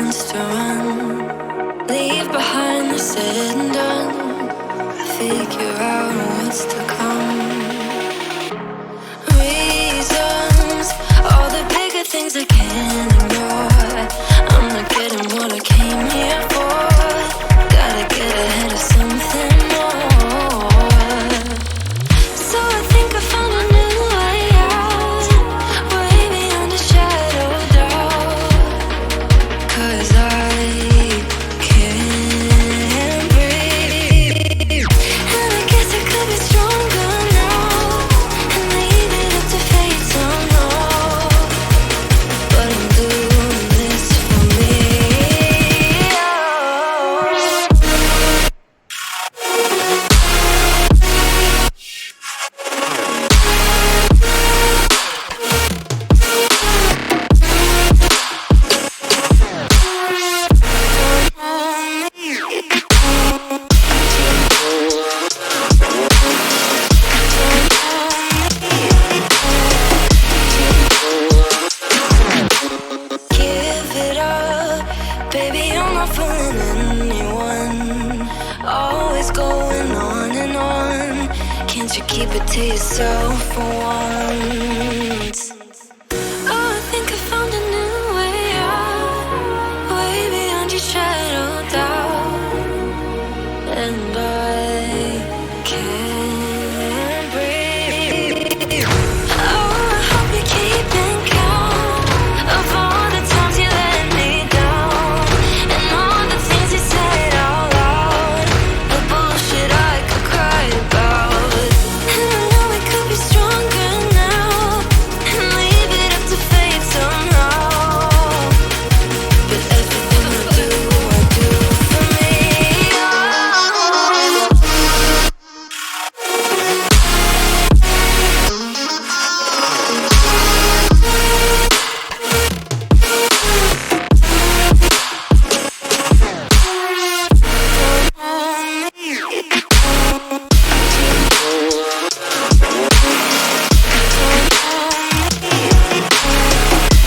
wants to run, leave behind the said and done, figure out what's to come. Reasons, all the bigger things I can't ignore. I'm not getting what I came here for. Gotta get ahead of something more. So I think I found a new way out, way beyond a shadow of doubt. 'Cause I can't breathe, and I guess I could be stronger now and leave it up to fate somehow. But I'm doing this for me. Give it up, baby, you're not fooling anyone. Always going on and on. Can't you keep it to yourself for once?